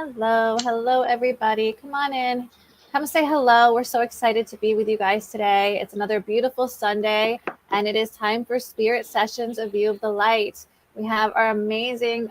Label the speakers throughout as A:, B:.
A: Hello, everybody. Come on in. Come say hello. We're so excited to be with you guys today. It's another beautiful Sunday, and it is time for Spirit Sessions, A View of the Light. We have our amazing,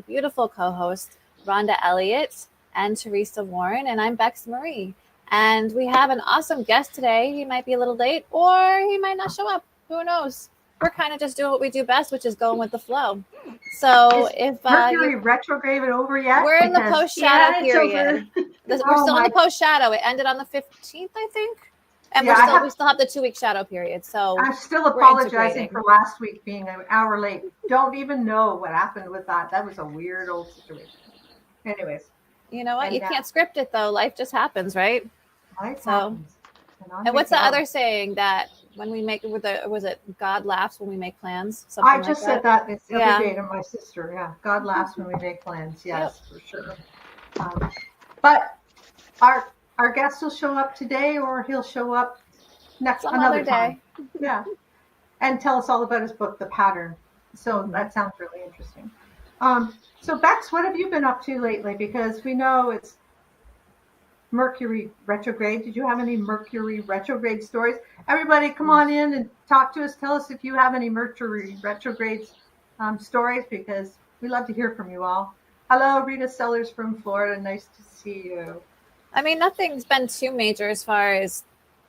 A: beautiful co-hosts, Rhonda Elliott and Teresa Warren, and I'm Bex Marie. And we have an awesome guest today. He might be a little late, or he might not show up. Who knows? We're kind of just doing what we do best, which is going with the flow. So if
B: Mercury retrograde over yet?
A: We're in the post-shadow period. We're still in the post-shadow. It ended on the 15th, I think. And we still have the 2-week shadow period. So
B: I'm still apologizing for last week being an hour late. Don't even know what happened with that. That was a weird old situation. Anyways.
A: You know what? You can't script it, though. Life just happens, right?
B: Life happens.
A: And what's the other saying that when we make, was it God laughs when we make plans?
B: I just said that the other day to my sister. Yeah, God laughs when we make plans. Yes, for sure. But our guest will show up today, or he'll show up another time. Yeah, and tell us all about his book, The Pattern. So that sounds really interesting. So Bex, what have you been up to lately? Because we know it's Mercury retrograde. Did you have any Mercury retrograde stories? Everybody come on in and talk to us. Tell us if you have any Mercury retrograde stories, because we love to hear from you all. Hello, Rita Sellers from Florida. Nice to see you.
A: I mean, nothing's been too major as far as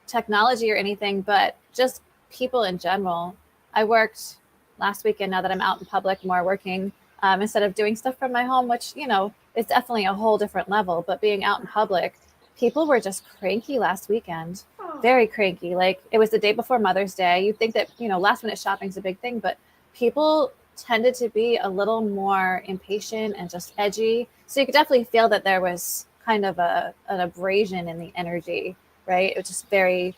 A: technology or anything, but just people in general. I worked last weekend, now that I'm out in public more working, instead of doing stuff from my home, which, you know, it's definitely a whole different level, but being out in public, people were just cranky last weekend. Very cranky. Like, it was the day before Mother's Day. You'd think that, you know, last minute shopping is a big thing, but people tended to be a little more impatient and just edgy. So you could definitely feel that there was kind of an abrasion in the energy, right? It was just very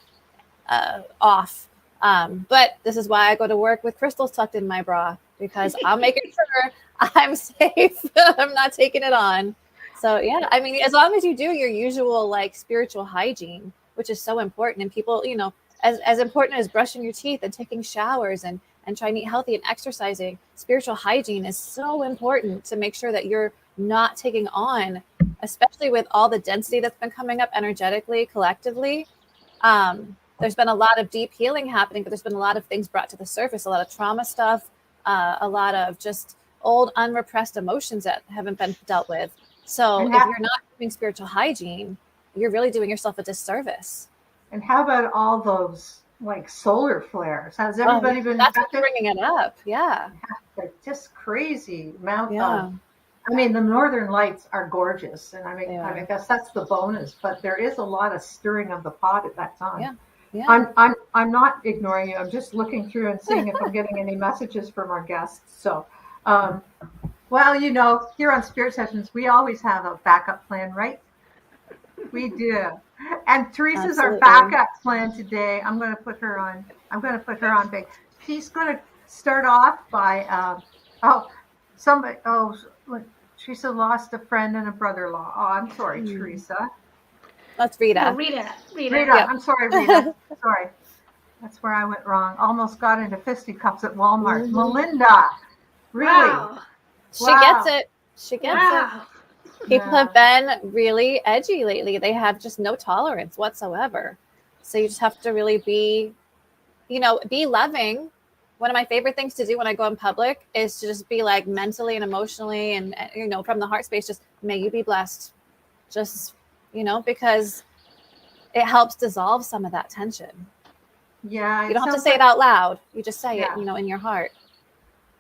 A: off. But this is why I go to work with crystals tucked in my bra, because I'm making sure I'm safe. I'm not taking it on. So, yeah, I mean, as long as you do your usual, like, spiritual hygiene, which is so important. And people, you know, as important as brushing your teeth and taking showers and trying to eat healthy and exercising, spiritual hygiene is so important to make sure that you're not taking on, especially with all the density that's been coming up energetically, collectively. There's been a lot of deep healing happening, but there's been a lot of things brought to the surface, a lot of trauma stuff, a lot of just old unrepressed emotions that haven't been dealt with. So if you're not doing spiritual hygiene, you're really doing yourself a disservice.
B: And how about all those, like, solar flares? Has everybody been?
A: That's what's bringing it up. Yeah.
B: They're just crazy amount of. I mean, the northern lights are gorgeous, and I mean, I guess that's the bonus. But there is a lot of stirring of the pot at that time. Yeah. I'm not ignoring you. I'm just looking through and seeing if I'm getting any messages from our guests. So, well, you know, here on Spirit Sessions, we always have a backup plan, right? We do. And Teresa's our backup plan today. I'm going to put her on big. She's going to start off by, Teresa lost a friend and a brother-in-law. Oh, I'm sorry, Teresa.
A: That's Rita.
C: Oh, Rita.
B: Yep. I'm sorry, Rita. Sorry. That's where I went wrong. Almost got into fisticuffs at Walmart. Melinda. Really?
C: Wow.
A: She gets it. She gets it. People have been really edgy lately. They have just no tolerance whatsoever. So you just have to really be loving. One of my favorite things to do when I go in public is to just be, like, mentally and emotionally and, you know, from the heart space, just may you be blessed. Just, you know, because it helps dissolve some of that tension.
B: Yeah.
A: You don't have to say it out loud. You just say it, you know, in your heart.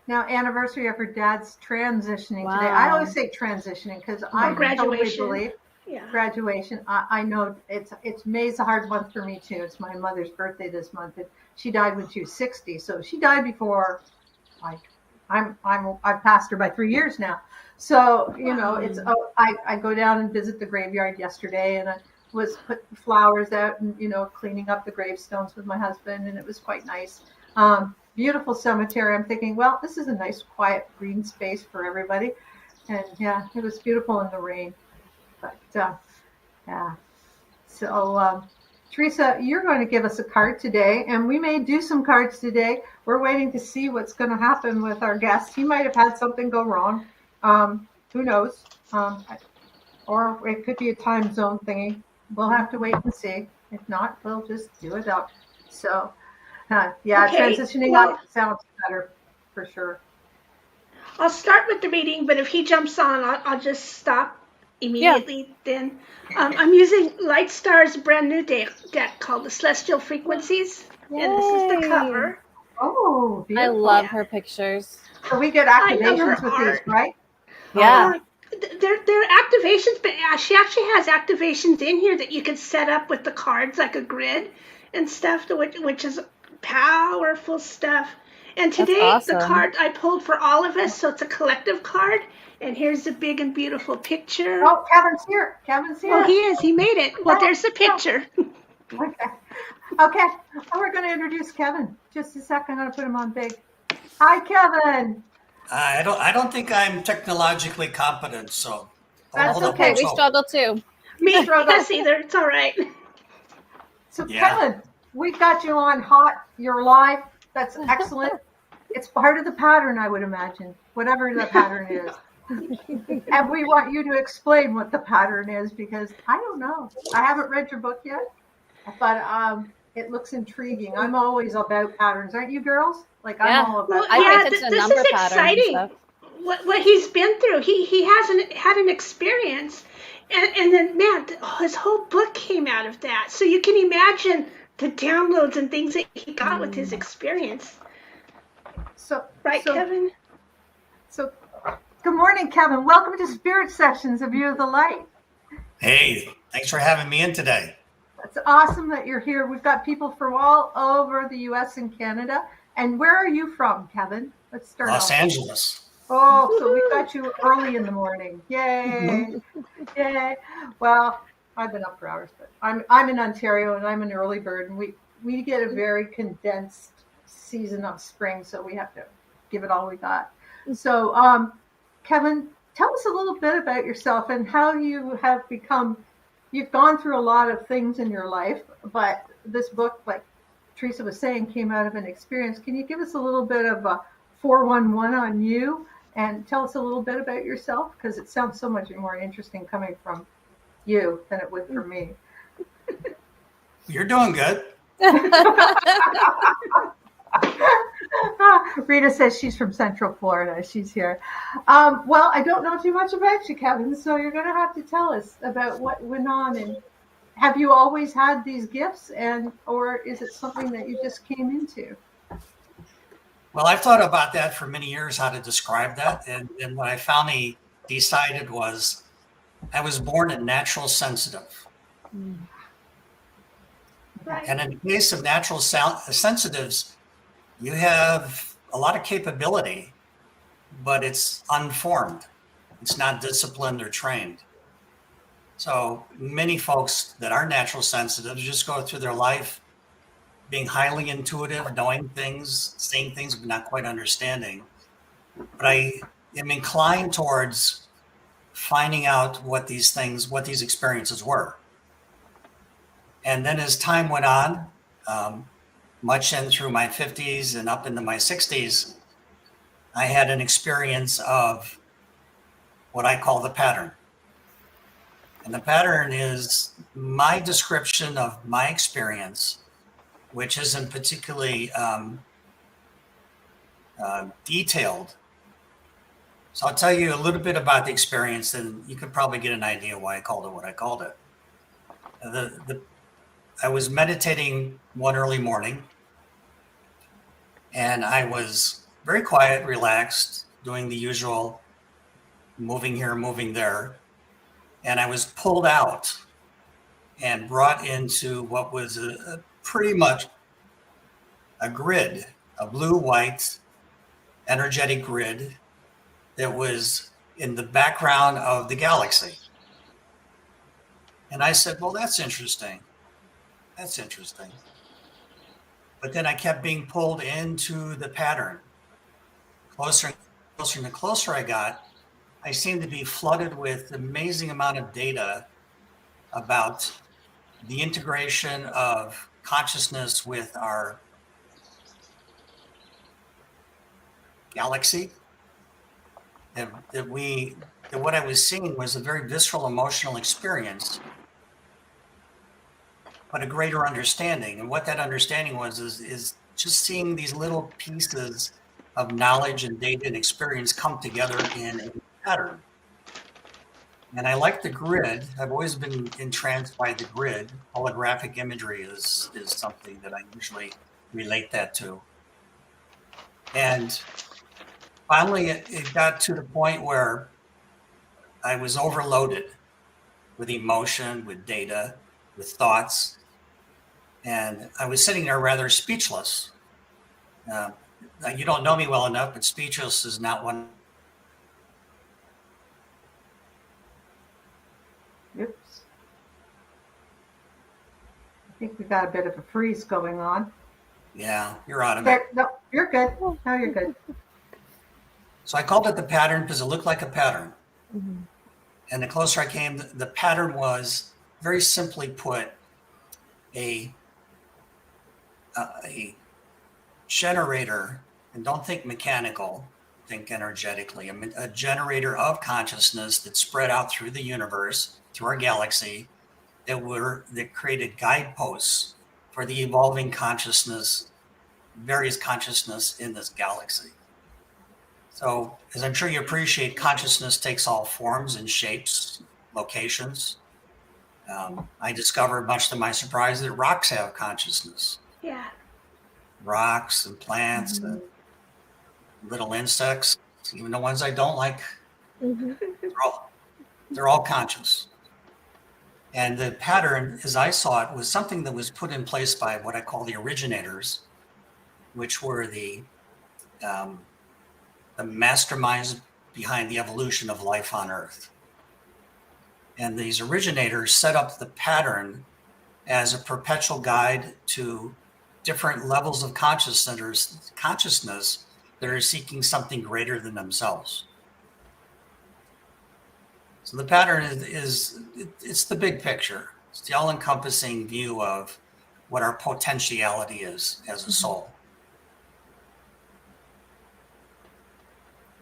B: Now, anniversary of her dad's transitioning today. I always say transitioning because I totally believe graduation. I know it's May's a hard month for me too. It's my mother's birthday this month, and she died when she was 60. So she died before, like, I've passed her by 3 years now. So, you know, it's I go down and visit the graveyard yesterday, and I was putting flowers out and, you know, cleaning up the gravestones with my husband, and it was quite nice. Beautiful cemetery. I'm thinking, well, this is a nice, quiet, green space for everybody. And yeah, it was beautiful in the rain. But yeah. So Teresa, you're going to give us a card today, and we may do some cards today. We're waiting to see what's going to happen with our guest. He might have had something go wrong. Who knows? or it could be a time zone thingy. We'll have to wait and see. If not, we'll just do it up. So, yeah, okay. Transitioning up sounds better for sure.
C: I'll start with the reading, but if he jumps on, I'll just stop immediately. Then I'm using Lightstar's brand new deck called the Celestial Frequencies. Yay. And this is the cover.
B: Oh, beautiful.
A: I love her pictures.
B: So we get activations with these, right?
A: Yeah.
C: They're activations, but she actually has activations in here that you can set up with the cards, like a grid and stuff, which is powerful stuff. And today, the card I pulled for all of us, so it's a collective card. And here's the big and beautiful picture.
B: Oh, Kevin's here.
C: Oh, he is. He made it. Well, there's the picture.
B: Okay. We're going to introduce Kevin. Just a second. I'm going to put him on big. Hi, Kevin.
D: I don't think I'm technologically competent, so
B: that's okay.
A: We struggle too.
C: Me struggle either. It's all right.
B: So Kevin, we got you on hot. You're live. That's excellent. It's part of the pattern, I would imagine, whatever the pattern is. And we want you to explain what the pattern is, because I don't know. I haven't read your book yet, but it looks intriguing. I'm always about patterns, aren't you, girls? Like I'm all about.
C: I think it's this is exciting. What he's been through. He hasn't had an experience, and then man, his whole book came out of that. So you can imagine the downloads and things that he got with his experience. So Kevin.
B: So good morning, Kevin. Welcome to Spirit Sessions of View of the Light.
D: Hey, thanks for having me in today.
B: It's awesome that you're here. We've got people from all over the U.S. and Canada. And where are you from, Kevin? Let's start
D: Los Angeles.
B: Oh, so we got you early in the morning. Yay. Yay. Well, I've been up for hours, but I'm in Ontario and I'm an early bird, and we get a very condensed season of spring, so we have to give it all we got. So, Kevin, tell us a little bit about yourself and how you have become. You've gone through a lot of things in your life, but this book, like Teresa was saying, came out of an experience. Can you give us a little bit of a 411 on you and tell us a little bit about yourself? Because it sounds so much more interesting coming from you than it would from me.
D: You're doing good.
B: Rita says she's from Central Florida. She's here. Well, I don't know too much about you, Kevin, so you're going to have to tell us about what went on. And have you always had these gifts, or is it something that you just came into?
D: Well, I've thought about that for many years, how to describe that. And what I finally decided was I was born a natural sensitive. Right. And in the case of natural sensitives, you have a lot of capability, but it's unformed. It's not disciplined or trained. So many folks that are natural sensitives just go through their life being highly intuitive, knowing things, seeing things, but not quite understanding. But I am inclined towards finding out what these experiences were. And then as time went on, much in through my 50s and up into my 60s, I had an experience of what I call the pattern. And the pattern is my description of my experience, which isn't particularly detailed. So I'll tell you a little bit about the experience, and you could probably get an idea why I called it what I called it. I was meditating one early morning, and I was very quiet, relaxed, doing the usual moving here, moving there. And I was pulled out and brought into what was pretty much a grid, a blue-white energetic grid that was in the background of the galaxy. And I said, well, that's interesting. That's interesting. But then I kept being pulled into the pattern. Closer and closer and the closer I got, I seemed to be flooded with an amazing amount of data about the integration of consciousness with our galaxy, that we that what I was seeing was a very visceral emotional experience, but a greater understanding. And what that understanding was is just seeing these little pieces of knowledge and data and experience come together in a pattern. And I like the grid. I've always been entranced by the grid. Holographic imagery is something that I usually relate that to. And finally, it got to the point where I was overloaded with emotion, with data, with thoughts. And I was sitting there rather speechless. You don't know me well enough, but speechless is not one.
B: Oops. I think we got a bit of a freeze going on.
D: Yeah, you're out of it.
B: No, you're good. No, you're good.
D: So I called it the pattern because it looked like a pattern.
A: Mm-hmm.
D: And the closer I came, the pattern was, very simply put, a generator, and don't think mechanical, think energetically, a generator of consciousness that spread out through the universe, through our galaxy, that created guideposts for the evolving consciousness, various consciousness in this galaxy. So, as I'm sure you appreciate, consciousness takes all forms and shapes, locations. I discovered, much to my surprise, that rocks have consciousness.
C: Yeah.
D: Rocks and plants and little insects, even the ones I don't like, they're all conscious. And the pattern, as I saw it, was something that was put in place by what I call the originators, which were the masterminds behind the evolution of life on Earth. And these originators set up the pattern as a perpetual guide to different levels of consciousness that are seeking something greater than themselves. So the pattern it's the big picture. It's the all-encompassing view of what our potentiality is as a soul.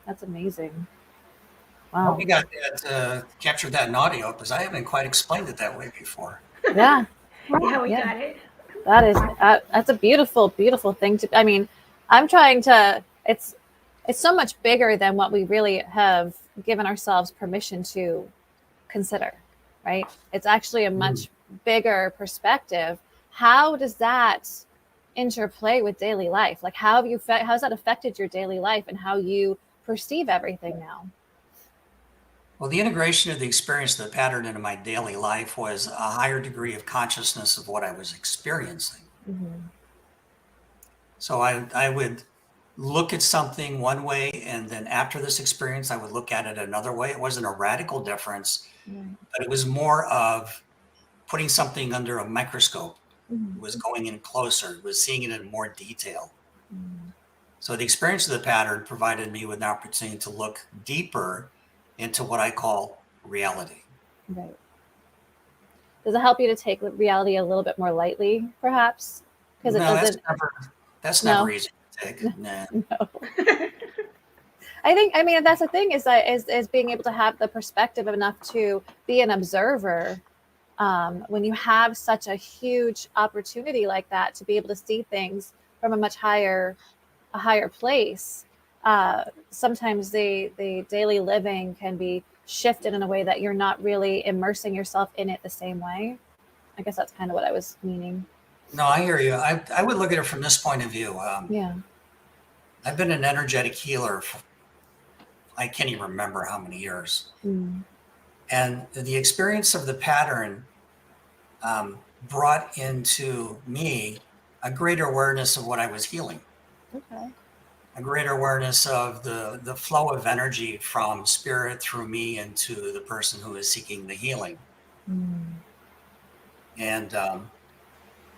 A: That's amazing.
D: Wow. I hope you got that, captured that in audio, because I haven't quite explained it that way before.
A: Yeah.
C: Yeah, we got it.
A: That's a beautiful, beautiful thing to, I mean, I'm trying to, it's so much bigger than what we really have given ourselves permission to consider, right? It's actually a much bigger perspective. How does that interplay with daily life? Like, how's that affected your daily life and how you perceive everything now?
D: Well, the integration of the experience of the pattern into my daily life was a higher degree of consciousness of what I was experiencing.
A: Mm-hmm.
D: So I would look at something one way, and then after this experience, I would look at it another way. It wasn't a radical difference, but it was more of putting something under a microscope. It was going in closer. It was seeing it in more detail. So the experience of the pattern provided me with an opportunity to look deeper into what I call reality.
A: Right. Does it help you to take reality a little bit more lightly, perhaps? Because
D: that's never easy to take. Nah.
A: No. I mean, that's the thing is being able to have the perspective enough to be an observer. When you have such a huge opportunity like that, to be able to see things from a much higher place. Sometimes the daily living can be shifted in a way that you're not really immersing yourself in it the same way. I guess that's kind of what I was meaning.
D: No, I hear you. I would look at it from this point of view.
A: Yeah.
D: I've been an energetic healer for, I can't even remember how many years. And the experience of the pattern brought into me a greater awareness of what I was healing.
A: Okay.
D: A greater awareness of the flow of energy from spirit through me into the person who is seeking the healing. And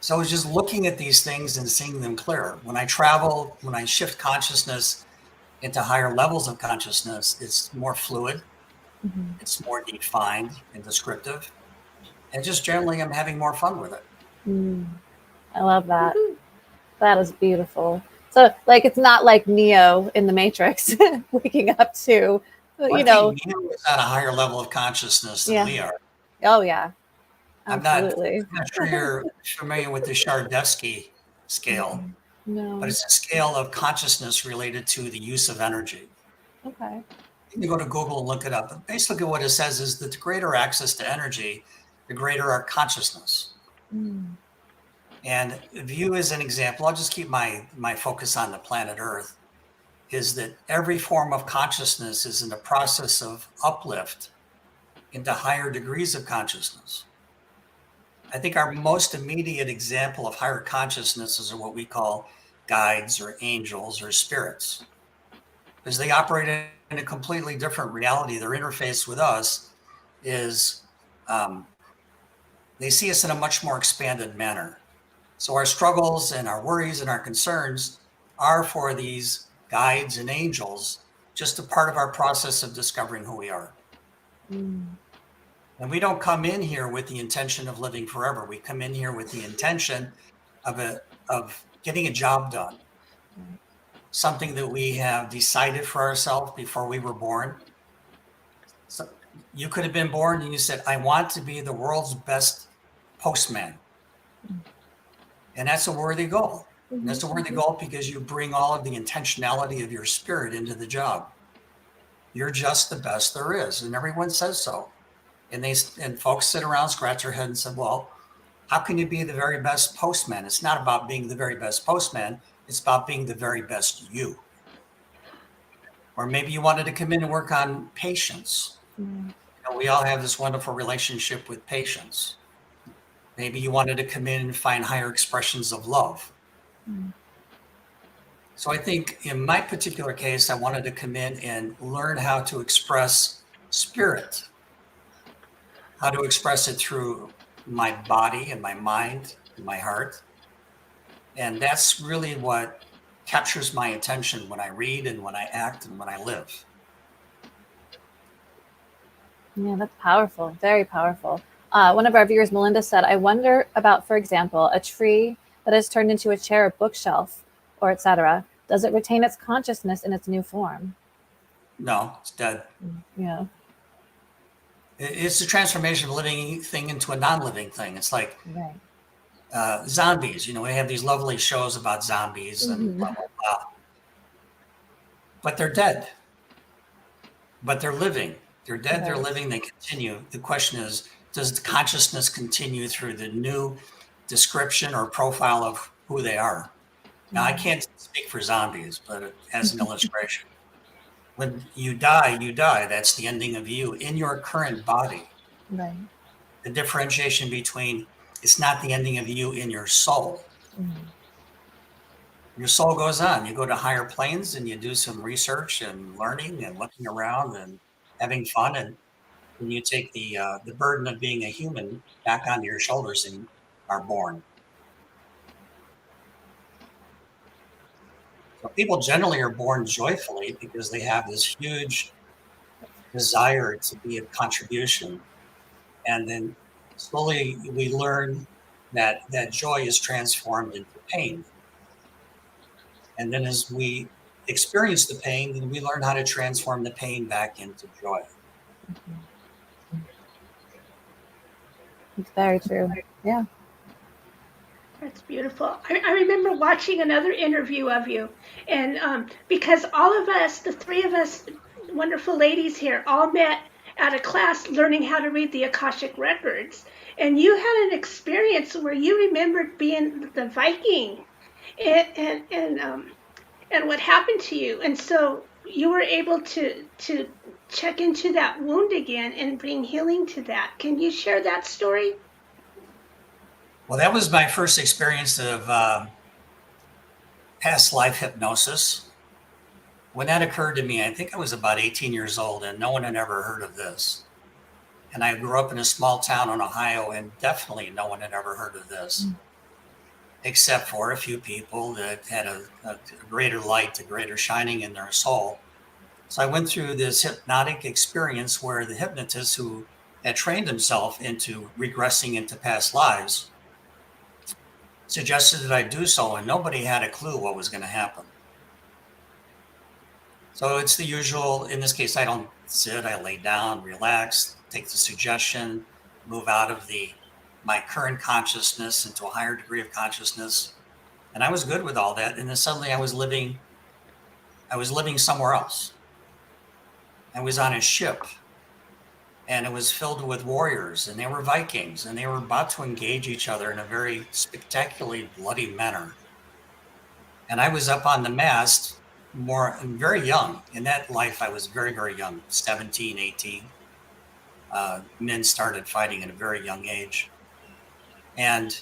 D: so I was just looking at these things and seeing them clearer. When I travel, when I shift consciousness into higher levels of consciousness, it's more fluid. It's more defined and descriptive. And just generally, I'm having more fun with it.
A: I love that. That is beautiful. So, like, it's not like Neo in the Matrix waking up to You know,
D: you is at a higher level of consciousness than we are.
A: Oh yeah,
D: Absolutely.
A: absolutely.
D: I'm not sure you're familiar with the Shardevsky scale,
A: No.
D: but it's a scale of consciousness related to the use of energy.
A: Okay.
D: You can go to Google and look it up. But basically, what it says is that the greater access to energy, the greater our consciousness. And view as an example, I'll just keep my focus on the planet Earth, is that every form of consciousness is in the process of uplift into higher degrees of consciousness. I think our most immediate example of higher consciousnesses are what we call guides or angels or spirits, because they operate in a completely different reality. Their interface with us is they see us in a much more expanded manner. So our struggles and our worries and our concerns are for these guides and angels just a part of our process of discovering who we are. And we don't come in here with the intention of living forever. We come in here with the intention of getting a job done, something that we have decided for ourselves before we were born. So you could have been born and you said, I want to be the world's best postman. And that's a worthy goal. And that's a worthy goal because you bring all of the intentionality of your spirit into the job. You're just the best there is. And everyone says so. And folks sit around, scratch their head and say, well, how can you be the very best postman? It's not about being the very best postman. It's about being the very best you. Or maybe you wanted to come in and work on patience. You know, we all have this wonderful relationship with patience. Maybe you wanted to come in and find higher expressions of love. So I think in my particular case, I wanted to come in and learn how to express spirit, how to express it through my body and my mind and my heart. And that's really what captures my attention when I read and when I act and when I live.
A: Yeah, that's powerful. Very powerful. One of our viewers, Melinda, said, I wonder about, for example, a tree that is turned into a chair or bookshelf or etc. Does it retain its consciousness in its new form?
D: No, it's dead.
A: Yeah.
D: It's the transformation of a living thing into a non-living thing. It's like zombies. You know, we have these lovely shows about zombies and blah, blah, blah. But they're dead. But they're living. They're dead, they're living, they continue. The question is, does the consciousness continue through the new description or profile of who they are? Now, I can't speak for zombies, but as an illustration, when you die, you die. That's the ending of you in your current body.
A: Right.
D: The differentiation between it's not the ending of you in your soul. Your soul goes on. You go to higher planes and you do some research and learning and looking around and having fun, and you take the burden of being a human back onto your shoulders and are born. So people generally are born joyfully because they have this huge desire to be a contribution, and then slowly we learn that that joy is transformed into pain. And then as we experience the pain, then we learn how to transform the pain back into joy.
A: It's very true. Yeah.
C: That's beautiful. I remember watching another interview of you, and because all of us, the three of us wonderful ladies here, all met at a class learning how to read the Akashic records, and you had an experience where you remembered being the Viking, and what happened to you, and so you were able to check into that wound again and bring healing to that. Can you share that story?
D: Well, that was my first experience of past life hypnosis. When that occurred to me, I think I was about 18 years old and no one had ever heard of this. And I grew up in a small town in Ohio and definitely no one had ever heard of this, except for a few people that had a greater light, a greater shining in their soul. So I went through this hypnotic experience where the hypnotist, who had trained himself into regressing into past lives, suggested that I do so, and nobody had a clue what was going to happen. So it's the usual. In this case, I don't sit. I lay down, relax, take the suggestion, move out of my current consciousness into a higher degree of consciousness. And I was good with all that. And then suddenly I was living somewhere else. I was on a ship, and it was filled with warriors, and they were Vikings, and they were about to engage each other in a very spectacularly bloody manner. And I was up on the mast, very young. In that life, I was very, very young, 17, 18. Men started fighting at a very young age. And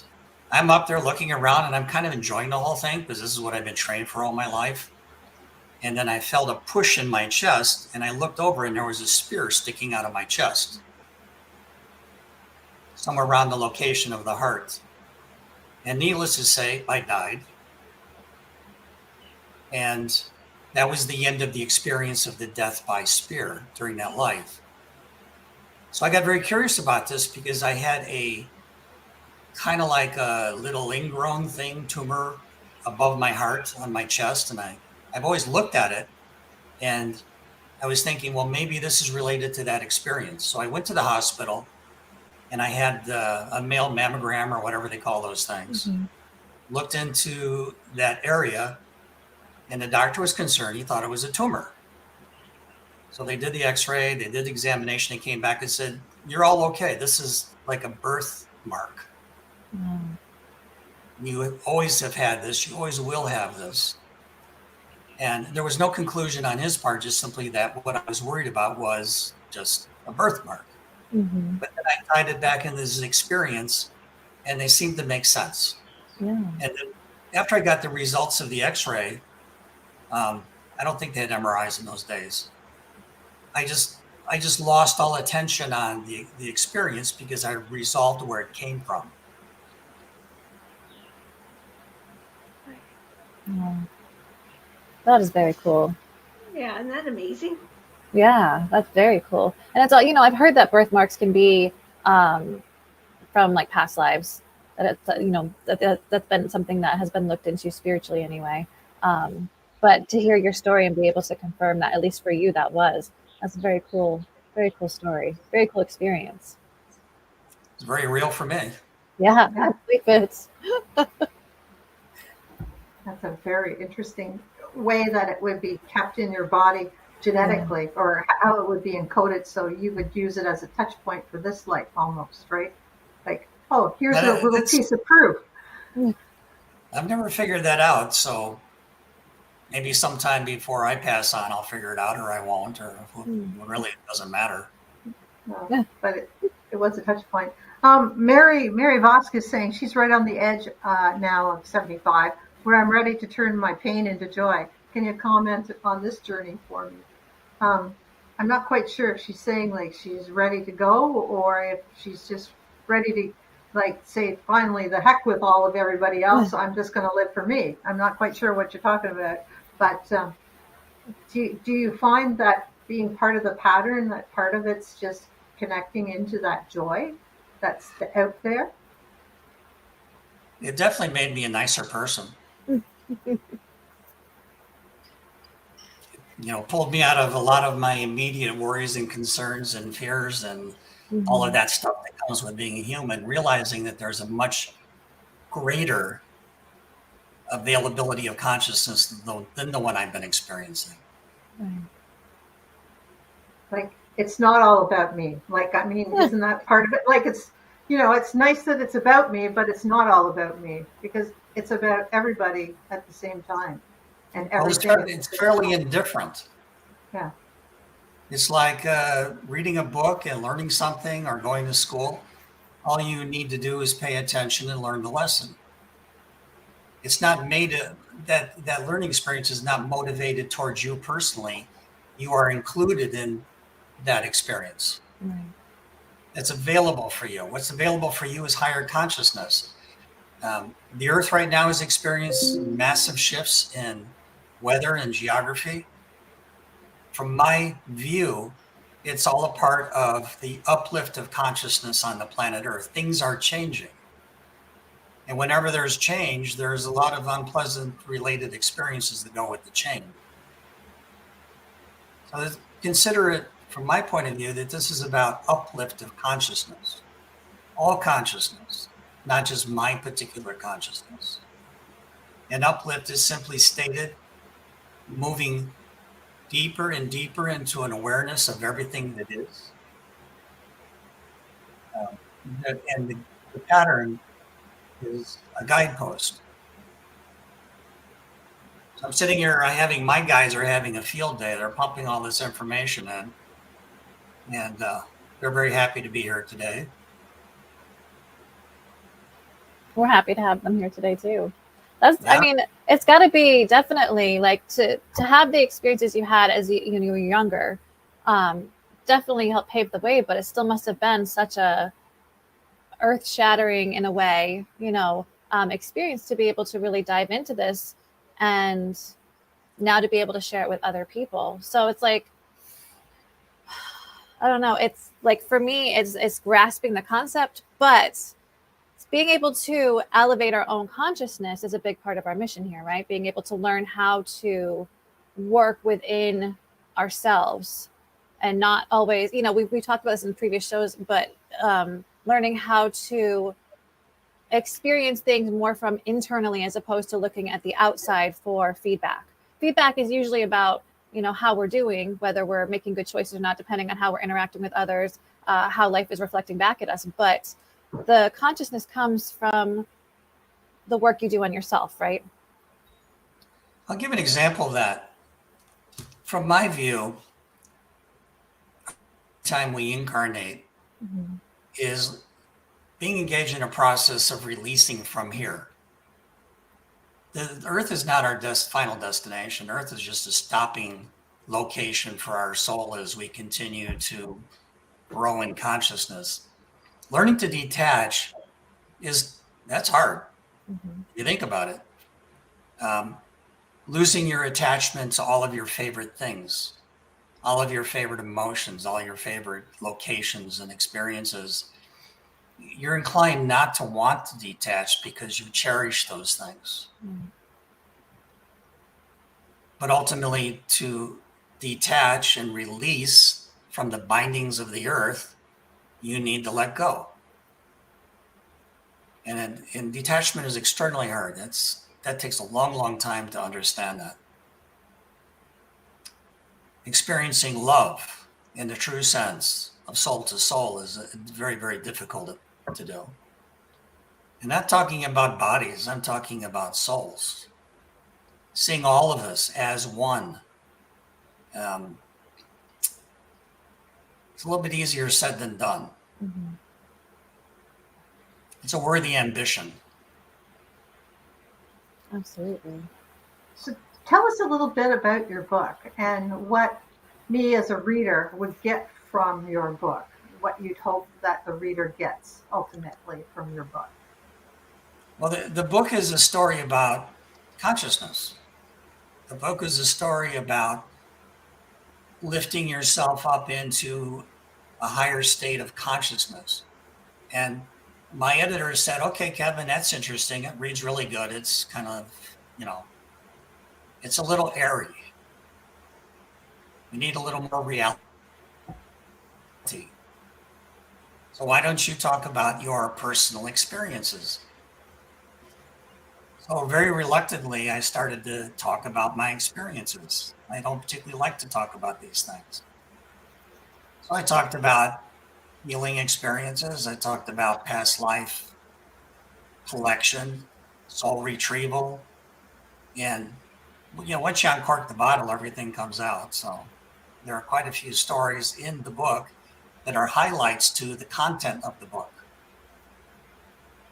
D: I'm up there looking around, and I'm kind of enjoying the whole thing because this is what I've been trained for all my life. And then I felt a push in my chest, and I looked over, and there was a spear sticking out of my chest, somewhere around the location of the heart. And needless to say, I died. And that was the end of the experience of the death by spear during that life. So I got very curious about this because I had a kind of like a little ingrown tumor above my heart on my chest. And I've always looked at it, and I was thinking, well, maybe this is related to that experience. So I went to the hospital, and I had a male mammogram or whatever they call those things. Mm-hmm. Looked into that area, and the doctor was concerned. He thought it was a tumor. So they did the x-ray, they did the examination, they came back and said, you're all okay. This is like a birthmark. Mm. You always have had this. You always will have this. And there was no conclusion on his part, just simply that what I was worried about was just a birthmark. Mm-hmm. But then I tied it back into this experience, and they seemed to make sense. Yeah. And then after I got the results of the x-ray, I don't think they had MRIs in those days. I just lost all attention on the experience because I resolved where it came from.
A: Yeah. That is very cool.
C: Yeah, isn't that amazing?
A: Yeah, that's very cool. And it's all, I've heard that birthmarks can be from like past lives. That it's, that's been something that has been looked into spiritually anyway. But to hear your story and be able to confirm that, at least for you, that's a very cool story. Very cool experience.
D: It's very real for me.
A: Yeah, it fits.
B: That's a very interesting way that it would be kept in your body genetically, or how it would be encoded, so you would use it as a touch point for this life almost, right? Like, oh, here's a little piece of proof.
D: I've never figured that out, so maybe sometime before I pass on, I'll figure it out, or I won't, or really it doesn't matter.
B: No, but it was a touch point. Mary Vosk is saying she's right on the edge now of 75, where I'm ready to turn my pain into joy. Can you comment on this journey for me? I'm not quite sure if she's saying like she's ready to go, or if she's just ready to like say, finally, the heck with all of everybody else. I'm just going to live for me. I'm not quite sure what you're talking about. But do you find that being part of the pattern, that part of it's just connecting into that joy that's out there?
D: It definitely made me a nicer person. Pulled me out of a lot of my immediate worries and concerns and fears and all of that stuff that comes with being a human, realizing that there's a much greater availability of consciousness than the one I've been experiencing.
B: Like, it's not all about me. Like, I mean, isn't that part of it? Like, it's, it's nice that it's about me, but it's not all about me, because it's about everybody at the same time. And everything. Well,
D: it's fairly indifferent.
B: Yeah.
D: It's like reading a book and learning something, or going to school. All you need to do is pay attention and learn the lesson. It's not that learning experience is not motivated towards you personally. You are included in that experience. Right. It's available for you. What's available for you is higher consciousness. The Earth right now is experiencing massive shifts in weather and geography. From my view, it's all a part of the uplift of consciousness on the planet Earth. Things are changing. And whenever there's change, there's a lot of unpleasant related experiences that go with the change. So consider it, from my point of view, that this is about uplift of consciousness, all consciousness, not just my particular consciousness. And uplift is simply stated moving deeper and deeper into an awareness of everything that is. And the pattern is a guidepost. So I'm sitting here, my guys are having a field day. They're pumping all this information in. And they're very happy to be here today.
A: We're happy to have them here today too. I mean, it's got to be definitely like to have the experiences you had as you were younger, definitely helped pave the way, but it still must have been such a earth shattering in a way, experience to be able to really dive into this and now to be able to share it with other people. So it's like, I don't know. It's like, for me, it's grasping the concept, but being able to elevate our own consciousness is a big part of our mission here, right? Being able to learn how to work within ourselves and not always, we talked about this in previous shows, but learning how to experience things more from internally as opposed to looking at the outside for feedback. Feedback is usually about, how we're doing, whether we're making good choices or not, depending on how we're interacting with others, how life is reflecting back at us. But the consciousness comes from the work you do on yourself, right?
D: I'll give an example of that. From my view, the time we incarnate is being engaged in a process of releasing from here. The Earth is not our final destination. Earth is just a stopping location for our soul as we continue to grow in consciousness. Learning to detach that's hard. You think about it. Losing your attachment to all of your favorite things, all of your favorite emotions, all your favorite locations and experiences. You're inclined not to want to detach because you cherish those things. But ultimately, to detach and release from the bindings of the earth, you need to let go. And detachment is extraordinarily hard. That takes a long, long time to understand that. Experiencing love in the true sense of soul to soul is very, very difficult to do. I'm not talking about bodies, I'm talking about souls. Seeing all of us as one. It's a little bit easier said than done. It's a worthy ambition.
A: Absolutely.
B: So tell us a little bit about your book and what me as a reader would get from your book, what you'd hope that the reader gets ultimately from your book.
D: Well, the book is a story about consciousness. The book is a story about lifting yourself up into a higher state of consciousness. And my editor said, okay, Kevin, that's interesting. It reads really good. It's kind of, it's a little airy. We need a little more reality. So why don't you talk about your personal experiences? So very reluctantly, I started to talk about my experiences. I don't particularly like to talk about these things. So I talked about healing experiences. I talked about past life collection, soul retrieval. And, once you uncork the bottle, everything comes out. So there are quite a few stories in the book that are highlights to the content of the book.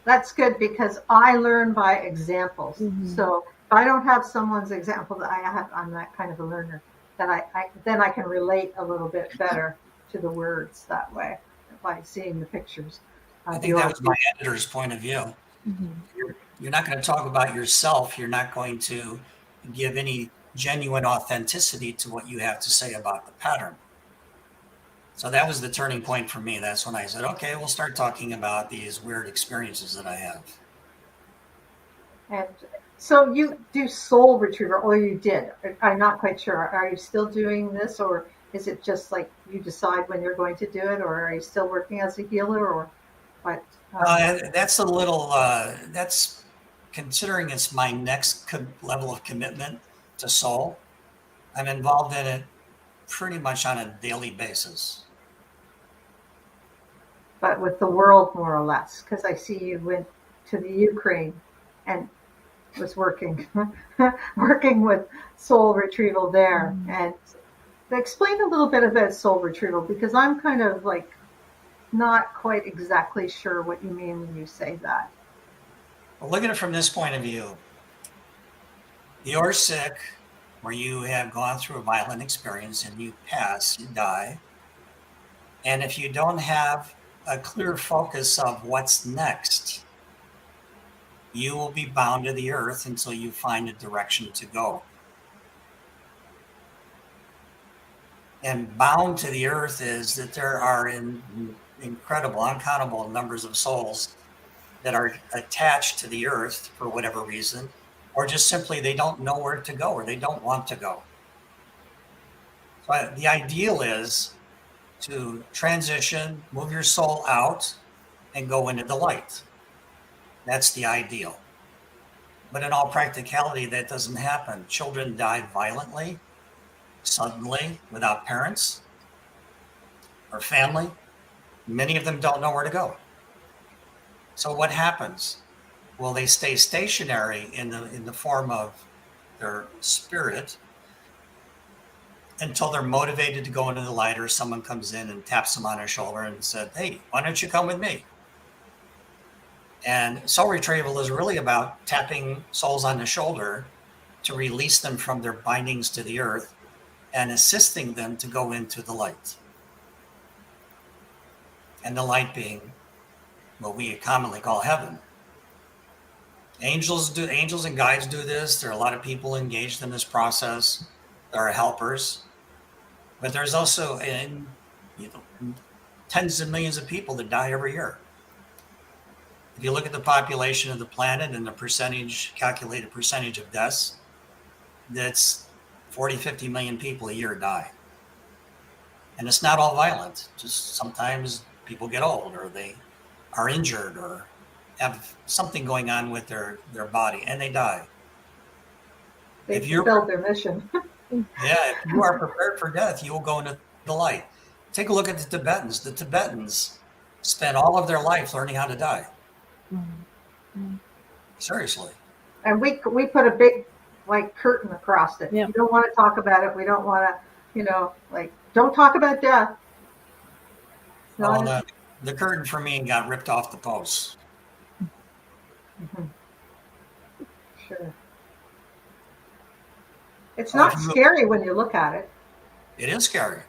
B: That's good because I learn by examples. So if I don't have someone's example that I have, I'm that kind of a learner, that then I can relate a little bit better to the words that way by seeing the pictures.
D: I think that was my editor's point of view. You're not going to talk about yourself. You're not going to give any genuine authenticity to what you have to say about the pattern. So that was the turning point for me. That's when I said, okay, we'll start talking about these weird experiences that I have.
B: And So you do soul retrieval, or you did? I'm not quite sure. Are you still doing this, or is it just like you decide when you're going to do it, or are you still working as a healer, or what?
D: That's a little, that's considering it's my next level of commitment to soul. I'm involved in it pretty much on a daily basis.
B: But with the world, more or less, because I see you went to the Ukraine and was working with soul retrieval there. And explain a little bit about soul retrieval, because I'm kind of like not quite exactly sure what you mean when you say that.
D: Well, look at it from this point of view. You're sick, or you have gone through a violent experience and you pass, you die. And if you don't have a clear focus of what's next, you will be bound to the earth until you find a direction to go. And bound to the earth is that there are incredible, uncountable numbers of souls that are attached to the earth for whatever reason, or just simply they don't know where to go, or they don't want to go. So the ideal is to transition, move your soul out, and go into the light. That's the ideal. But in all practicality, that doesn't happen. Children die violently, suddenly, without parents or family. Many of them don't know where to go. So what happens? Well, they stay stationary in the form of their spirit until they're motivated to go into the light, or someone comes in and taps them on their shoulder and said, hey, why don't you come with me? And soul retrieval is really about tapping souls on the shoulder to release them from their bindings to the earth and assisting them to go into the light. And the light being what we commonly call heaven. Angels and guides do this. There are a lot of people engaged in this process. There are helpers. But there's also tens of millions of people that die every year. If you look at the population of the planet and the calculated percentage of deaths, that's 40, 50 million people a year die. And it's not all violent. Just sometimes people get old, or they are injured, or have something going on with their body, and they die.
B: They fulfilled their mission.
D: Yeah, if you are prepared for death, you will go into the light. Take a look at the Tibetans. The Tibetans spent all of their life learning how to die. Seriously. And
B: we put a big curtain across it. Yeah. We don't want to talk about it. We don't want to, don't talk about death.
D: Well, the curtain for me got ripped off the posts.
B: Mm-hmm. Sure. It's not scary when you look at it.
D: It is scary.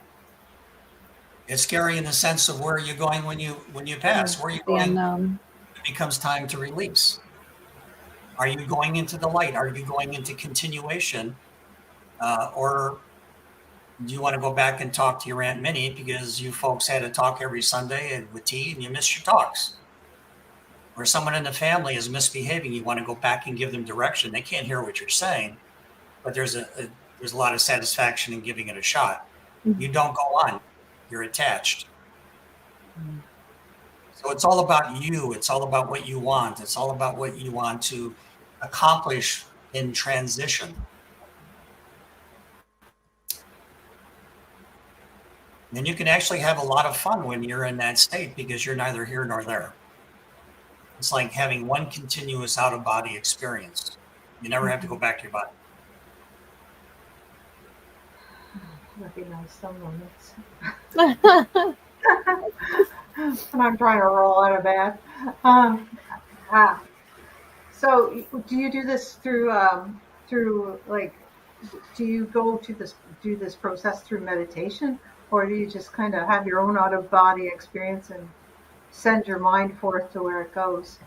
D: It's scary in the sense of where you're going when you pass. Where are you going? It becomes time to release. Are you going into the light? Are you going into continuation? Or do you want to go back and talk to your Aunt Minnie because you folks had a talk every Sunday with tea and you missed your talks? Or someone in the family is misbehaving. You want to go back and give them direction. They can't hear what you're saying, but there's a lot of satisfaction in giving it a shot. Mm-hmm. You don't go on. You're attached. Mm-hmm. So it's all about you. It's all about what you want. It's all about what you want to accomplish in transition. And you can actually have a lot of fun when you're in that state because you're neither here nor there. It's like having one continuous out-of-body experience. You never have to go back to your body.
B: Recognize some moments. And I'm trying to roll out of bed. So do you do this through do you go to do this process through meditation, or do you just kind of have your own out-of-body experience and send your mind forth to where it goes?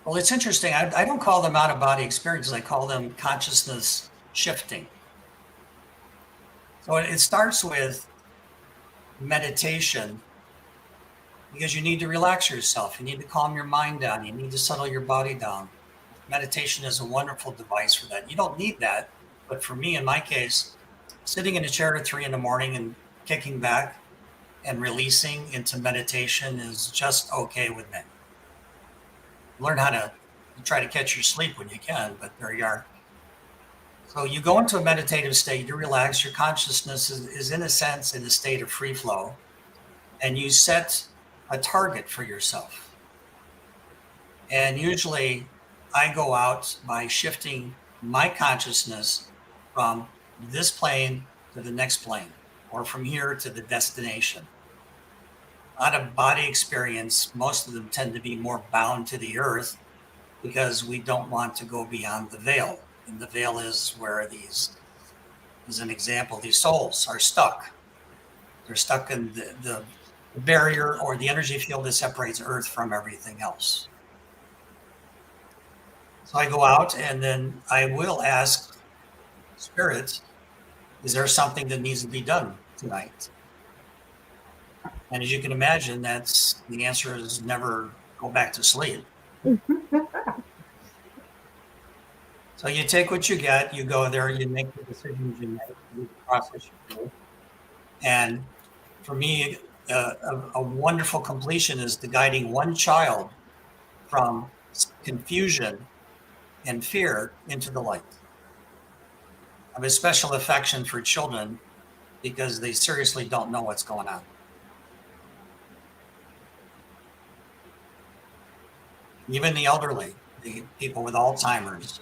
D: Well, it's interesting. I don't call them out-of-body experiences. I call them consciousness shifting. So it starts with meditation because you need to relax yourself. You need to calm your mind down. You need to settle your body down. meditation is a wonderful device for that. You don't need that. But for me, in my case, sitting in a chair at 3 a.m. and kicking back and releasing into meditation is just okay with me. Learn how to try to catch your sleep when you can, but there you are. So you go into a meditative state, you relax, your consciousness is in a sense in a state of free flow, and you set a target for yourself. And usually I go out by shifting my consciousness from this plane to the next plane, or from here to the destination. Out of body experience, most of them tend to be more bound to the earth because we don't want to go beyond the veil. And the veil is where these, as an example, these souls are stuck. They're stuck in the barrier or the energy field that separates earth from everything else. So I go out and then I will ask spirits, is there something that needs to be done tonight? And as you can imagine, the answer is never go back to sleep. So you take what you get, you go there, you make the decisions you make, the process you do. And for me, a wonderful completion is the guiding one child from confusion and fear into the light. I have a special affection for children because they seriously don't know what's going on. Even the elderly, the people with Alzheimer's,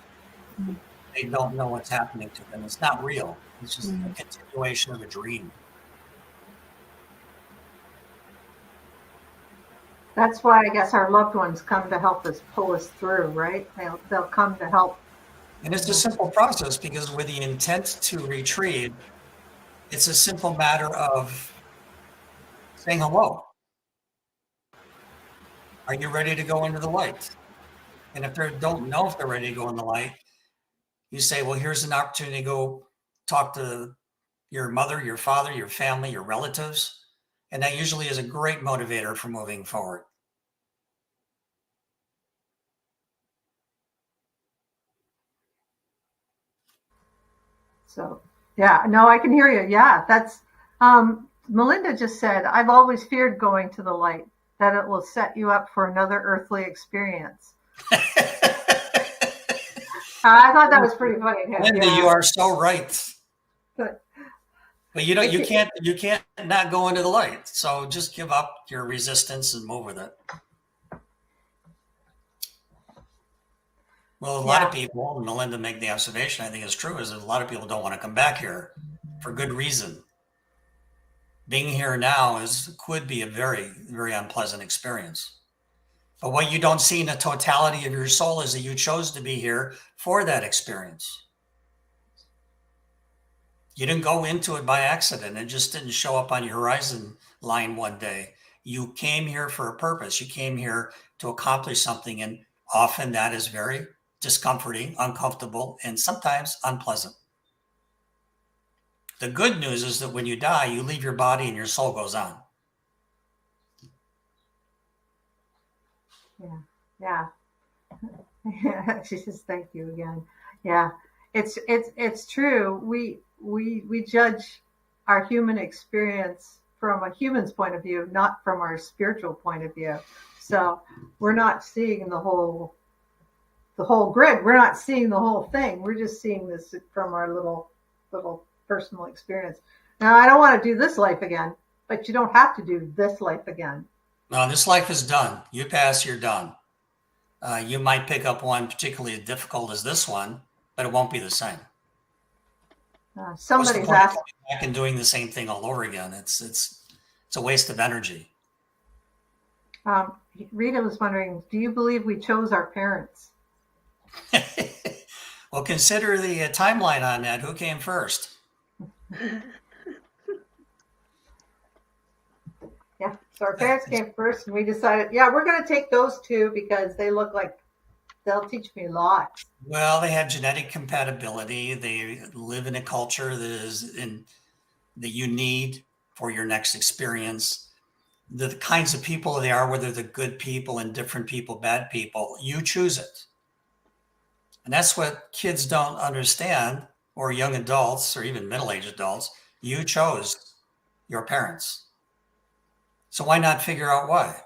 D: they don't know what's happening to them. It's not real. It's just a continuation of a dream.
B: That's why I guess our loved ones come to help us pull us through, right? They'll come to help.
D: And it's a simple process because with the intent to retrieve, it's a simple matter of saying hello. Are you ready to go into the light? And if they don't know if they're ready to go in the light, you say, well, here's an opportunity to go talk to your mother, your father, your family, your relatives. And that usually is a great motivator for moving forward.
B: So, yeah, no, I can hear you. Yeah, that's, Melinda just said, I've always feared going to the light, that it will set you up for another earthly experience. I thought that was pretty funny.
D: Linda,
B: yeah.
D: You are so right. But you can't not go into the light. So just give up your resistance and move with it. Well, a lot of people, and Melinda made the observation, I think is true, is that a lot of people don't want to come back here for good reason. Being here now could be a very, very unpleasant experience. But what you don't see in the totality of your soul is that you chose to be here for that experience. You didn't go into it by accident. It just didn't show up on your horizon line one day. You came here for a purpose. You came here to accomplish something. And often that is very discomforting, uncomfortable, and sometimes unpleasant. The good news is that when you die, you leave your body and your soul goes on.
B: Yeah. She says, thank you again. Yeah, it's true. We judge our human experience from a human's point of view, not from our spiritual point of view. So we're not seeing the whole grid. We're not seeing the whole thing. We're just seeing this from our little personal experience. Now, I don't want to do this life again, but you don't have to do this life again.
D: No, this life is done. You pass, you're done. You might pick up one particularly as difficult as this one, but it won't be the same.
B: Somebody's asking
D: back and doing the same thing all over again. It's a waste of energy.
B: Rita was wondering, do you believe we chose our parents?
D: Well, consider the timeline on that. Who came first?
B: Yeah, so our parents came first, and we decided, we're going to take those two because they look like they'll teach me lots.
D: Well, they have genetic compatibility. They live in a culture that you need for your next experience. The kinds of people they are, whether they're good people, indifferent people, bad people, you choose it. And that's what kids don't understand, or young adults, or even middle-aged adults. You chose your parents. So why not figure out why?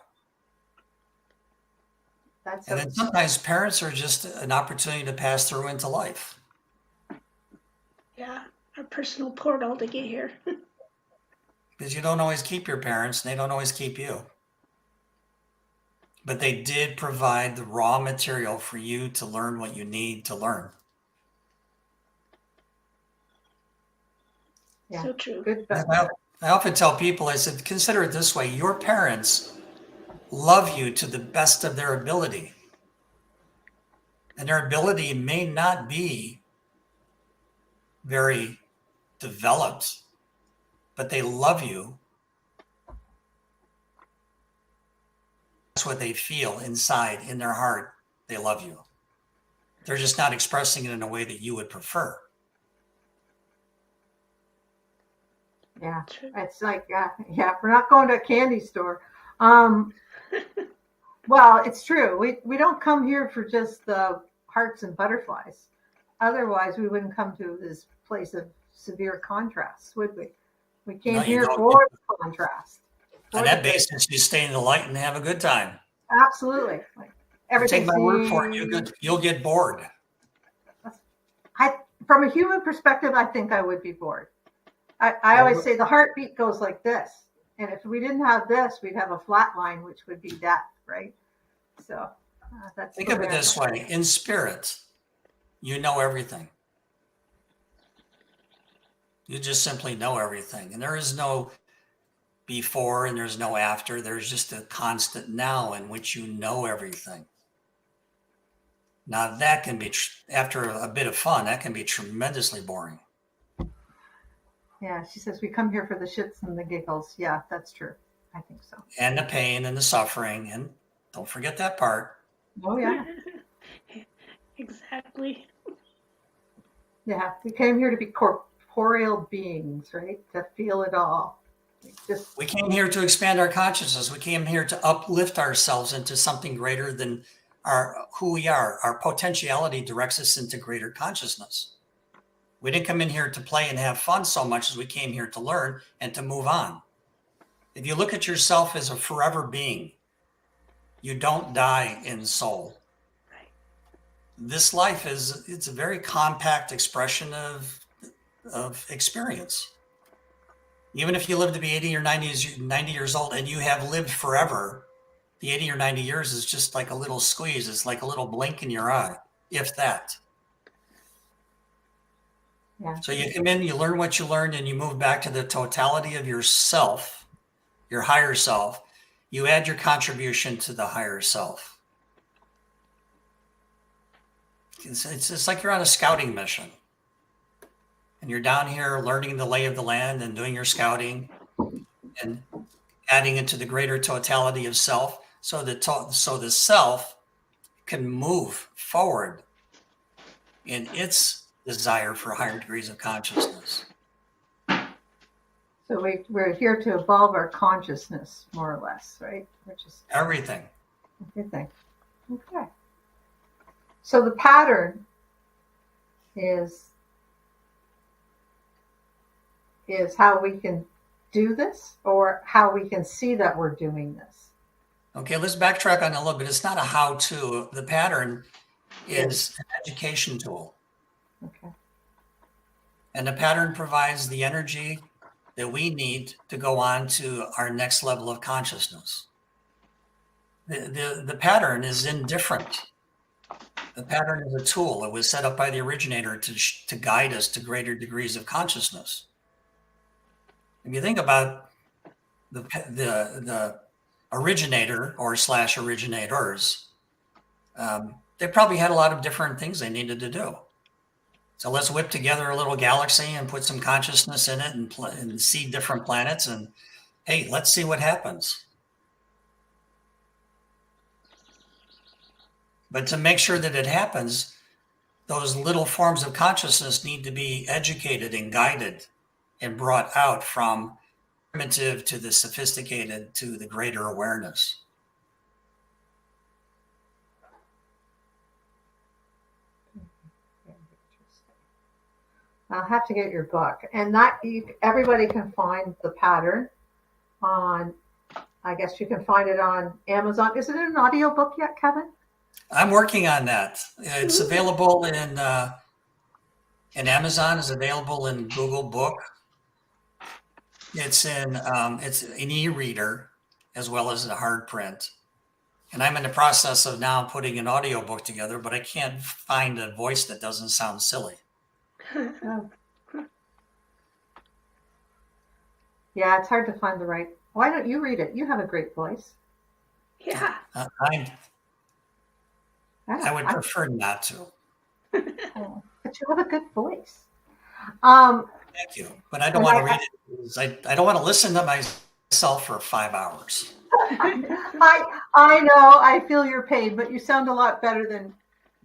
D: And then sometimes parents are just an opportunity to pass through into life.
C: Yeah, a personal portal to get here.
D: Because you don't always keep your parents, and they don't always keep you. But they did provide the raw material for you to learn what you need to learn.
B: Yeah.
C: So true.
B: Good.
D: I often tell people, I said, consider it this way. Your parents love you to the best of their ability. And their ability may not be very developed, but they love you. That's what they feel inside, in their heart. They love you. They're just not expressing it in a way that you would prefer.
B: Yeah, it's like, yeah, we're not going to a candy store. Well, it's true. We don't come here for just the hearts and butterflies. Otherwise, we wouldn't come to this place of severe contrast, would we? We came here for the contrast.
D: On that basis, you stay in the light and have a good time.
B: Absolutely. Like everything.
D: Take my word for it. You'll get bored.
B: From a human perspective, I think I would be bored. I always say the heartbeat goes like this. And if we didn't have this, we'd have a flat line, which would be death, right? So that's.
D: Think of it this way. In spirit, you know everything. You just simply know everything. And there is no before and there's no after. There's just a constant now in which you know everything. Now that can be, after a bit of fun, that can be tremendously boring.
B: Yeah, she says we come here for the shits and the giggles. Yeah, that's true. I think so.
D: And the pain and the suffering. And don't forget that part.
B: Oh, yeah.
C: Exactly.
B: Yeah, we came here to be corporeal beings, right? To feel it all.
D: We came here to expand our consciousness. We came here to uplift ourselves into something greater than who we are. Our potentiality directs us into greater consciousness. We didn't come in here to play and have fun so much as we came here to learn and to move on. If you look at yourself as a forever being, you don't die in soul. This life it's a very compact expression of experience. Even if you live to be 80 or 90 years old and you have lived forever, the 80 or 90 years is just like a little squeeze. It's like a little blink in your eye, if that.
B: Yeah.
D: So you come in, you learn what you learned, and you move back to the totality of yourself, your higher self. You add your contribution to the higher self. It's like you're on a scouting mission. And you're down here learning the lay of the land and doing your scouting and adding into the greater totality of self so the self can move forward in its desire for higher degrees of consciousness.
B: So we're here to evolve our consciousness, more or less, right? Which is
D: everything.
B: Everything. Okay. So the pattern is how we can do this, or how we can see that we're doing this.
D: Okay, let's backtrack on a little bit. It's not a how-to. The pattern is an education tool.
B: Okay.
D: And the pattern provides the energy that we need to go on to our next level of consciousness. The pattern is indifferent. The pattern is a tool. It was set up by the originator to guide us to greater degrees of consciousness. If you think about the originator or / originators, they probably had a lot of different things they needed to do. So let's whip together a little galaxy and put some consciousness in it and see different planets. And hey, let's see what happens. But to make sure that it happens, those little forms of consciousness need to be educated and guided and brought out from primitive to the sophisticated to the greater awareness.
B: I'll have to get your book. And that everybody can find the pattern on, I guess you can find it on Amazon. Is it an audiobook yet, Kevin?
D: I'm working on that. It's available in Amazon, is available in Google Book. It's an e-reader as well as a hard print. And I'm in the process of now putting an audiobook together, but I can't find a voice that doesn't sound silly.
B: Yeah, it's hard to find the right. Why don't you read it? You have a great voice.
C: Yeah.
D: I would prefer not to.
B: Oh, but you have a good voice.
D: Thank you. But I don't want to read it because I don't want to listen to myself for 5 hours.
B: I know, I feel your pain, but you sound a lot better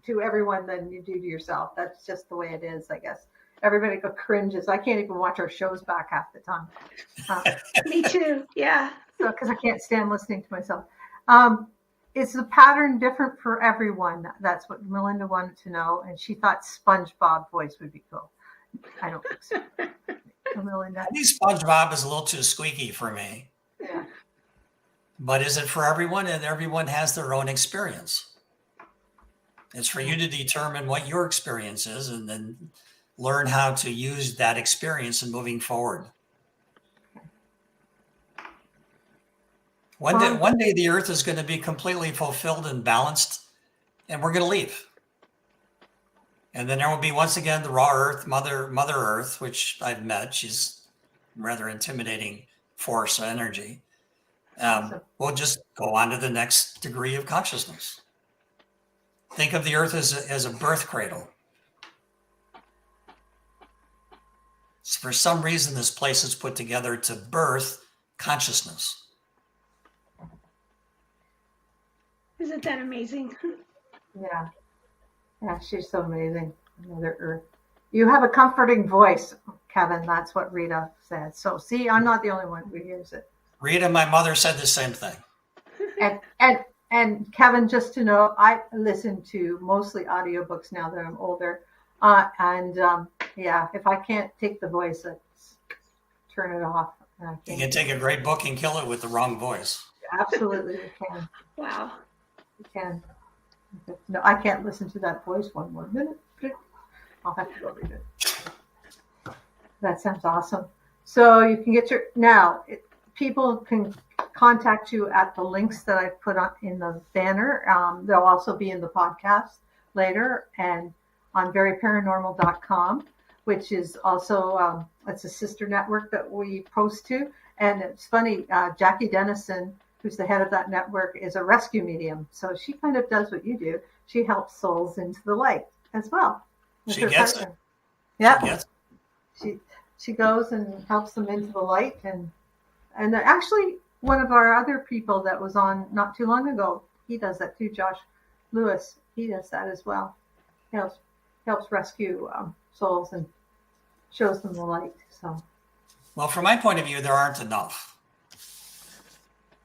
B: to everyone than you do to yourself. That's just the way it is, I guess. Everybody cringes. I can't even watch our shows back half the time.
C: Me too. Yeah.
B: So, because I can't stand listening to myself. Is the pattern different for everyone? That's what Melinda wanted to know, and she thought SpongeBob voice would be cool. I don't think so. Melinda.
D: I think SpongeBob is a little too squeaky for me.
B: Yeah.
D: But is it for everyone? And everyone has their own experience. It's for you to determine what your experience is and then learn how to use that experience in moving forward. One day the earth is going to be completely fulfilled and balanced, and we're going to leave. And then there will be once again the raw earth, Mother Earth, which I've met. She's a rather intimidating force of energy. We'll just go on to the next degree of consciousness. Think of the earth as a birth cradle. So for some reason, this place is put together to birth consciousness.
C: Isn't that amazing?
B: Yeah. Yeah, she's so amazing. Mother Earth. You have a comforting voice, Kevin. That's what Rita said. So see, I'm not the only one who hears it.
D: Rita, my mother, said the same thing.
B: And Kevin, just to know, I listen to mostly audiobooks now that I'm older. Yeah, if I can't take the voice, let's turn it off.
D: You can take a great book and kill it with the wrong voice.
B: Absolutely, we can.
C: Wow.
B: We can. No, I can't listen to that voice one more minute. I'll have to go read it. That sounds awesome. So you can get people can contact you at the links that I put on in the banner. They'll also be in the podcast later and on veryparanormal.com, which is also, it's a sister network that we post to. And it's funny, Jackie Dennison, who's the head of that network, is a rescue medium. So she kind of does what you do. She helps souls into the light as well.
D: She gets it.
B: Yeah. She goes and helps them into the light. And actually, one of our other people that was on not too long ago, he does that too, Josh Lewis. He does that as well. He helps rescue souls and shows them the light. So,
D: well, from my point of view, there aren't enough.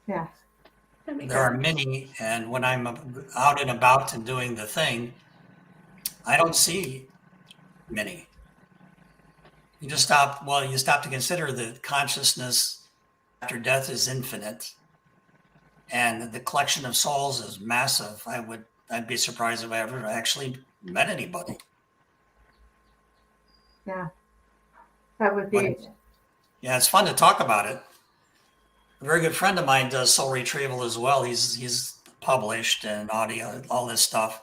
B: Yeah.
D: There are many, and when I'm out and about and doing the thing, I don't see many. You stop to consider that consciousness after death is infinite, and the collection of souls is massive. I'd be surprised if I ever actually met anybody.
B: Yeah, that would be.
D: Yeah, it's fun to talk about it. A very good friend of mine does soul retrieval as well. He's published and audio, all this stuff.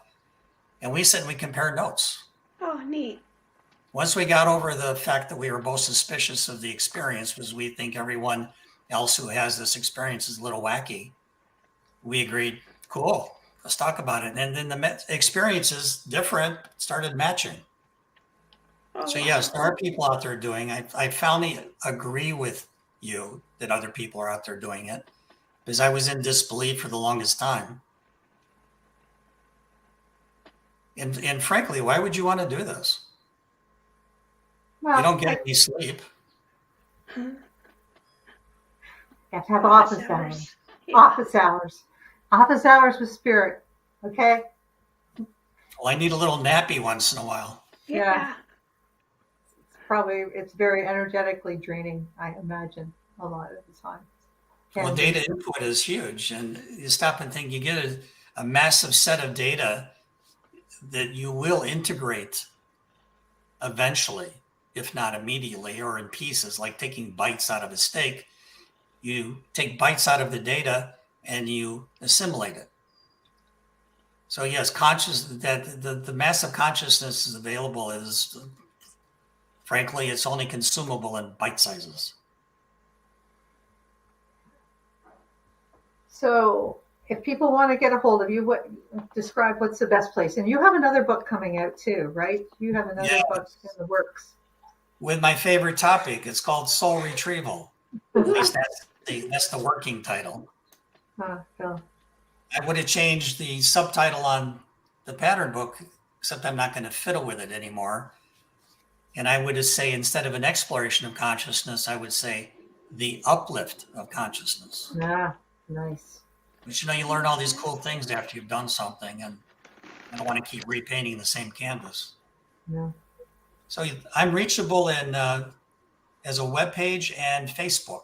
D: And we sit and we compare notes.
C: Oh, neat.
D: Once we got over the fact that we were both suspicious of the experience because we think everyone else who has this experience is a little wacky, we agreed, cool, let's talk about it. And then the experiences different started matching. Oh, so yes, there are people out there doing it. I finally agree with you that other people are out there doing it because I was in disbelief for the longest time. And frankly, why would you want to do this? Well, you don't get any sleep.
B: You have to have office hours. Yeah. Office hours with spirit. Okay?
D: Well, I need a little nappy once in a while.
C: Yeah.
B: it's very energetically draining, I imagine, a lot of the time.
D: Well, data input is huge, and you stop and think, you get a massive set of data that you will integrate eventually, if not immediately, or in pieces, like taking bites out of a steak. You take bites out of the data and you assimilate it. So yes, the massive consciousness is available is, frankly, it's only consumable in bite sizes.
B: So if people want to get a hold of you, describe what's the best place? And you have another book coming out too, right? You have another book in the works.
D: With my favorite topic, it's called Soul Retrieval. At least that's the working title.
B: Phil.
D: I would have changed the subtitle on the pattern book, except I'm not going to fiddle with it anymore. And I would say, instead of an exploration of consciousness, I would say the uplift of consciousness.
B: Yeah, nice.
D: But you learn all these cool things after you've done something, and I don't want to keep repainting the same canvas.
B: Yeah.
D: So I'm reachable as a web page and Facebook.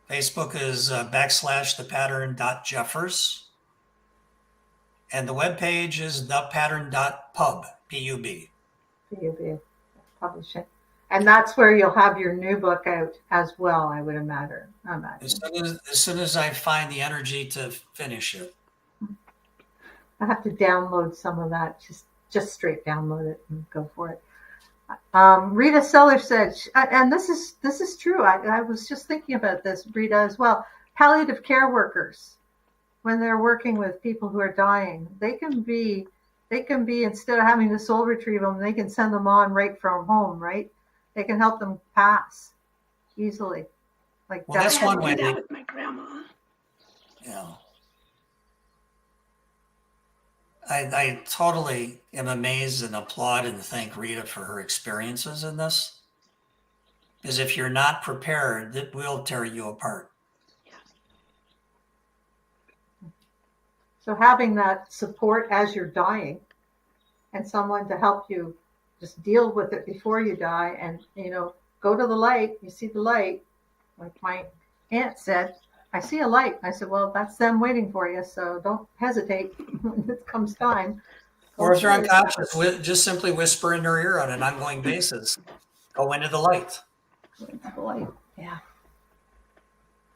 D: Facebook is /thepattern.jeffers. And the web page is thepattern.pub, P-U-B.
B: P-U-B, publishing. And that's where you'll have your new book out as well, I would imagine.
D: As soon as I find the energy to finish it.
B: I have to download some of that, just straight download it and go for it. Rita Seller said, and this is true. I was just thinking about this, Rita, as well. Palliative care workers, when they're working with people who are dying, they can be instead of having the soul retrieval, they can send them on right from home, right? They can help them pass easily. Like
D: well, that's one way.
C: With my grandma.
D: Yeah. I totally am amazed and applaud and thank Rita for her experiences in this. Because if you're not prepared, it will tear you apart.
B: So having that support as you're dying and someone to help you just deal with it before you die and, go to the light, you see the light, like my aunt said, I see a light. I said, well, that's them waiting for you, so don't hesitate when it comes time.
D: Or if you're unconscious, just simply whisper in their ear on an ongoing basis. Go into the light.
B: Go into the light, yeah.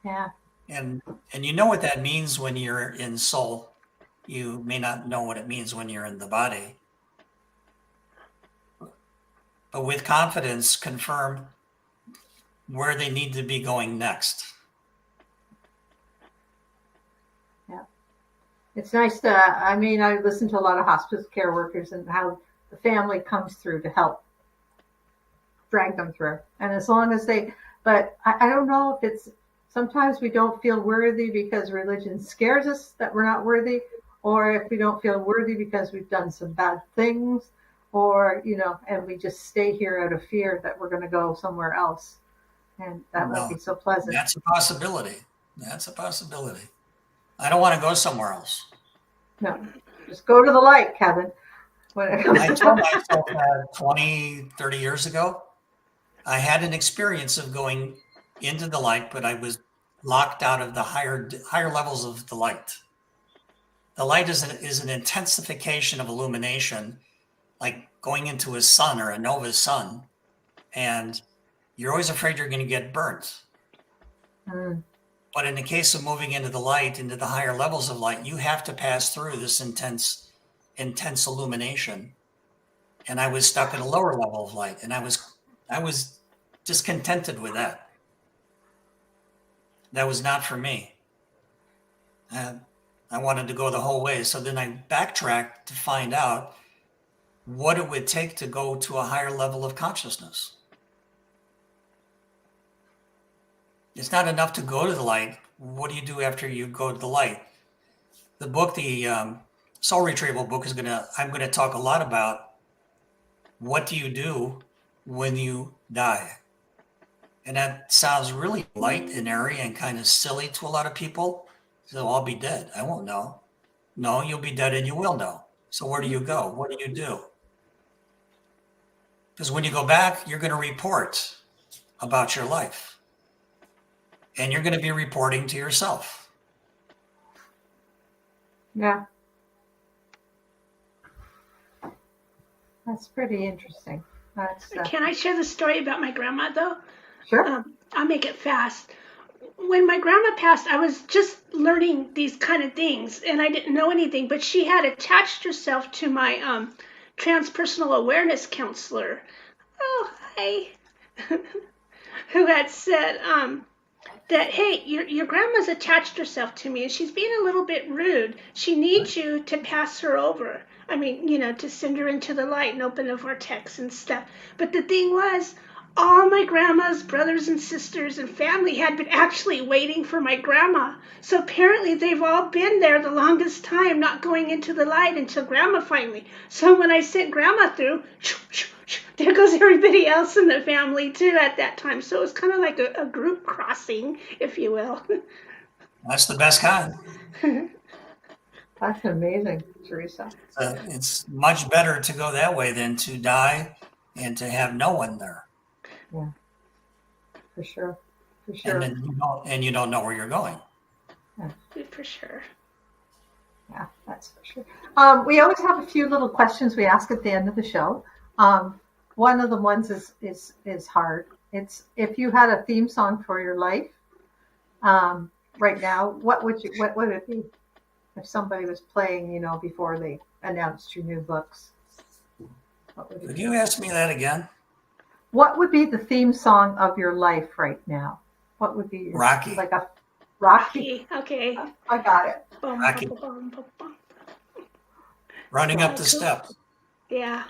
B: Yeah.
D: And you know what that means when you're in soul. You may not know what it means when you're in the body. But with confidence, confirm where they need to be going next.
B: Yeah. It's nice I listen to a lot of hospice care workers and how the family comes through to help drag them through. And as long as but I don't know if it's, sometimes we don't feel worthy because religion scares us that we're not worthy, or if we don't feel worthy because we've done some bad things, or, and we just stay here out of fear that we're going to go somewhere else. And that won't be so pleasant.
D: That's a possibility. I don't want to go somewhere else.
B: No, just go to the light, Kevin.
D: I told myself that 20, 30 years ago. I had an experience of going into the light, but I was locked out of the higher levels of the light. The light is an intensification of illumination, like going into a sun or a nova sun, and you're always afraid you're going to get burnt. But in the case of moving into the light, into the higher levels of light, you have to pass through this intense illumination. And I was stuck at a lower level of light, and I was discontented with that. That was not for me. I wanted to go the whole way. So then I backtracked to find out what it would take to go to a higher level of consciousness. It's not enough to go to the light. What do you do after you go to the light? The book, the Soul Retrieval book, I'm going to talk a lot about what do you do when you die. And that sounds really light and airy and kind of silly to a lot of people. So I'll be dead. I won't know. No, you'll be dead and you will know. So where do you go? What do you do? Because when you go back, you're going to report about your life. And you're going to be reporting to yourself.
B: Yeah. That's pretty interesting.
C: Can I share the story about my grandma, though?
B: Sure.
C: I'll make it fast. When my grandma passed, I was just learning these kind of things, and I didn't know anything, but she had attached herself to my transpersonal awareness counselor. Oh, hi. Who had said that, hey, your grandma's attached herself to me, and she's being a little bit rude. She needs you to pass her over. I mean, to send her into the light and open the vortex and stuff. But the thing was, all my grandma's brothers and sisters and family had been actually waiting for my grandma. So apparently they've all been there the longest time, not going into the light until grandma finally. So when I sent grandma through, there goes everybody else in the family too at that time. So it was kind of like a group crossing, if you will.
D: That's the best kind.
B: That's amazing, Teresa.
D: It's much better to go that way than to die and to have no one there.
B: Yeah, for sure. For sure.
D: And you don't know where you're going.
B: Yeah.
C: For sure.
B: Yeah, that's for sure. We always have a few little questions we ask at the end of the show. One of the ones is hard. It's, if you had a theme song for your life right now, what would it be? If somebody was playing, before they announced your new books, what would it be?
D: Could you ask me that again?
B: What would be the theme song of your life right now? What would be
D: Rocky?
B: Like a Rocky?
C: Okay.
B: I got it.
D: Rocky. Running up the steps.
C: Yeah.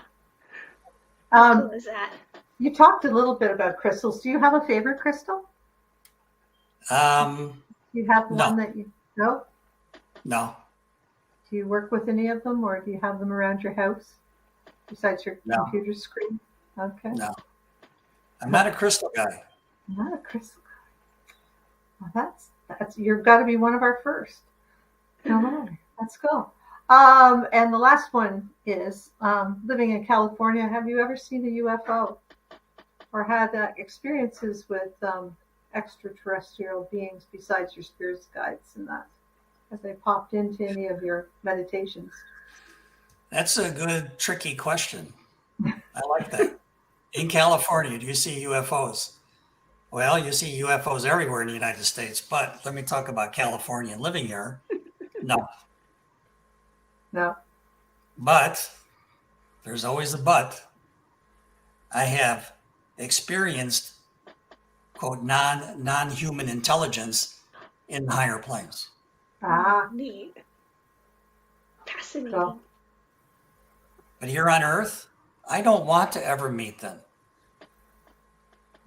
C: How cool is that?
B: You talked a little bit about crystals. Do you have a favorite crystal? You have one that you know?
D: No.
B: Do you work with any of them, or do you have them around your house besides your computer screen? Okay.
D: No. I'm not a crystal guy.
B: Not a crystal guy. Well, that's you've got to be one of our first. No matter. That's cool. And the last one is living in California. Have you ever seen a UFO or had experiences with extraterrestrial beings besides your spirits guides and that? Have they popped into any of your meditations?
D: That's a good, tricky question. I like that. In California, do you see UFOs? Well, you see UFOs everywhere in the United States, but let me talk about California and living here. No.
B: No.
D: But, there's always a but. I have experienced, quote, non-human intelligence in the higher planes.
C: Neat. Fascinating.
B: Cool.
D: But here on Earth, I don't want to ever meet them.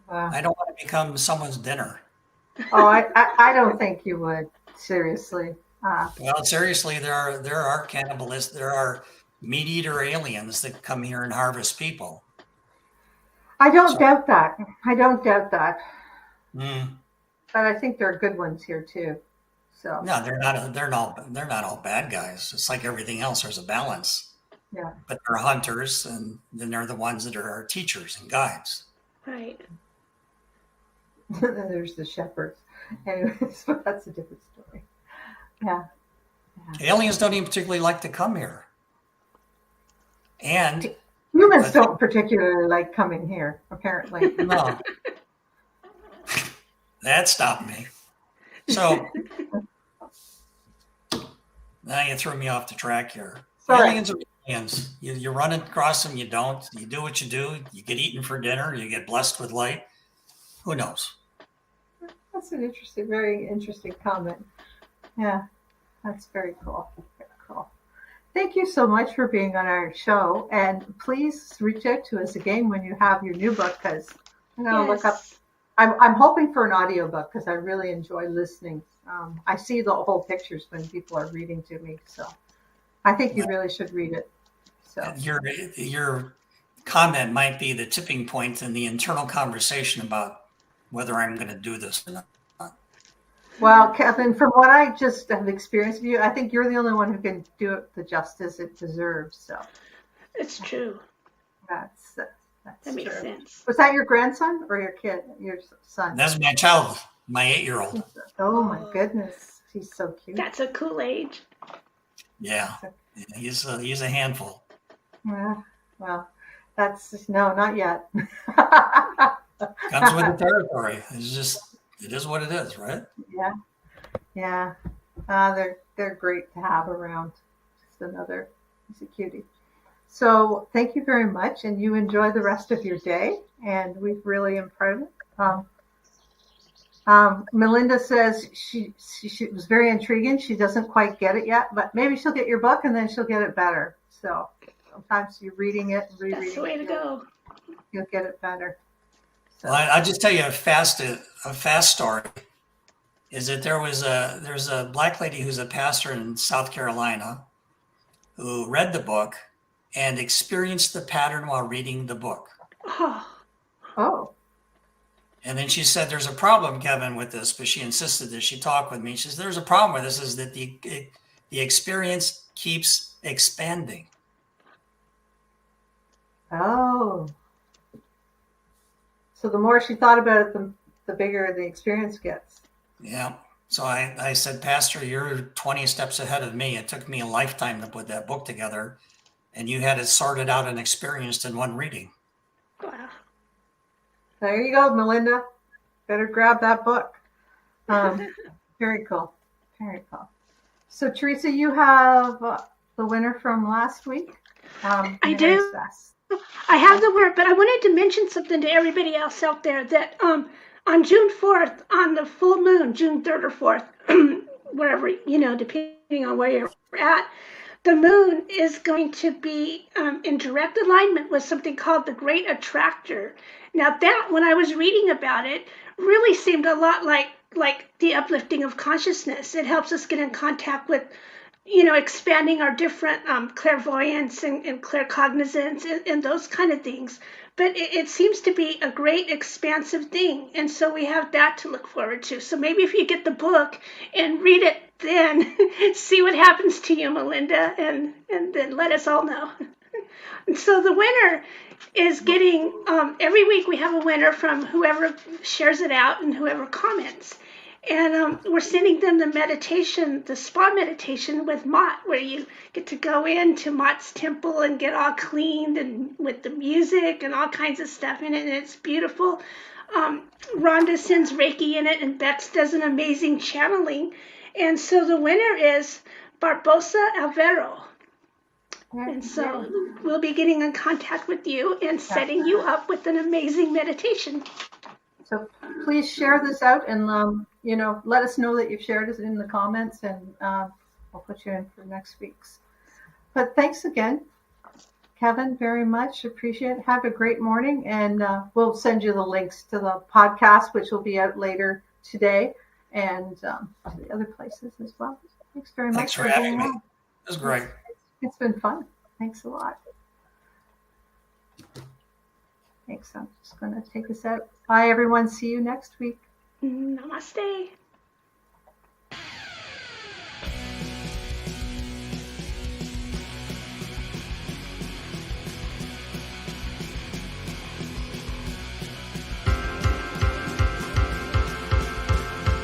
B: Wow.
D: I don't want to become someone's dinner.
B: Oh, I don't think you would. Seriously.
D: Well, seriously, there are cannibalists. There are meat eater aliens that come here and harvest people.
B: I don't doubt that.
D: Mm.
B: But I think there are good ones here too. So
D: no, they're not all bad guys. It's like everything else. There's a balance.
B: Yeah.
D: But they're hunters, and then they're the ones that are our teachers and guides.
C: Right.
B: Then there's the shepherds. Anyways, that's a different story. Yeah.
D: Aliens don't even particularly like to come here. And
B: humans don't particularly like coming here, apparently.
D: No. That stopped me. So now you threw me off the track here.
B: Sorry.
D: Aliens are aliens. You run across them, you don't. You do what you do. You get eaten for dinner. You get blessed with light. Who knows?
B: That's an very interesting comment. Yeah, that's very cool. Very cool. Thank you so much for being on our show. And please reach out to us again when you have your new book, because I'm going to look up. I'm hoping for an audiobook because I really enjoy listening. I see the whole pictures when people are reading to me. So I think you really should read it. So
D: your comment might be the tipping point in the internal conversation about whether I'm going to do this or not.
B: Well, Kevin, from what I just have experienced with you, I think you're the only one who can do it the justice it deserves. So
C: it's true. That makes sense.
B: Was that your grandson or your kid, your son?
D: That's my child, my 8-year-old.
B: Oh my goodness, he's so cute.
C: That's a cool age.
D: Yeah, he's a handful.
B: Yeah, well, that's not yet.
D: Comes with the territory. It is what it is, right?
B: Yeah. They're great to have around. He's a cutie. So thank you very much, and you enjoy the rest of your day. And we've really impressed. Melinda says she was very intriguing. She doesn't quite get it yet, but maybe she'll get your book and then she'll get it better. So sometimes you're reading it and rereading it.
C: That's the way to go.
B: You'll get it better. So.
D: Well, I'll just tell you a fast story. Is that there's a black lady who's a pastor in South Carolina who read the book and experienced the pattern while reading the book.
B: Oh.
D: And then she said, there's a problem, Kevin, with this, but she insisted that she talk with me. She says, there's a problem with this, is that the experience keeps expanding.
B: Oh. So the more she thought about it, the bigger the experience gets.
D: Yeah. So I said, Pastor, you're 20 steps ahead of me. It took me a lifetime to put that book together, and you had it sorted out and experienced in one reading.
C: Wow.
B: There you go, Melinda. Better grab that book. Very cool. Very cool. So, Teresa, you have the winner from last week.
C: I do. I have the winner, but I wanted to mention something to everybody else out there that on June 4th, on the full moon, June 3rd or 4th, wherever, depending on where you're at, the moon is going to be in direct alignment with something called the Great Attractor. Now that, when I was reading about it, really seemed a lot like the uplifting of consciousness. It helps us get in contact with, expanding our different clairvoyance and claircognizance and those kind of things. But it seems to be a great expansive thing. And so we have that to look forward to. So maybe if you get the book and read it, then see what happens to you, Melinda, and then let us all know. So the winner is getting, every week we have a winner from whoever shares it out and whoever comments. And we're sending them the meditation, the spa meditation with Mott, where you get to go into Mott's temple and get all cleaned and with the music and all kinds of stuff in it. And it's beautiful. Rhonda sends Reiki in it, and Bex does an amazing channeling. And so the winner is Barbosa Alvaro. And so we'll be getting in contact with you and setting you up with an amazing meditation.
B: So please share this out and, let us know that you've shared it in the comments, and we'll put you in for next week's. But thanks again, Kevin, very much. Appreciate it. Have a great morning, and we'll send you the links to the podcast, which will be out later today, and to the other places as well. Thanks very much.
D: Thanks for having me. It was great.
B: It's been fun. Thanks a lot. Thanks. I'm just going to take us out. Bye, everyone. See you next week.
C: Namaste.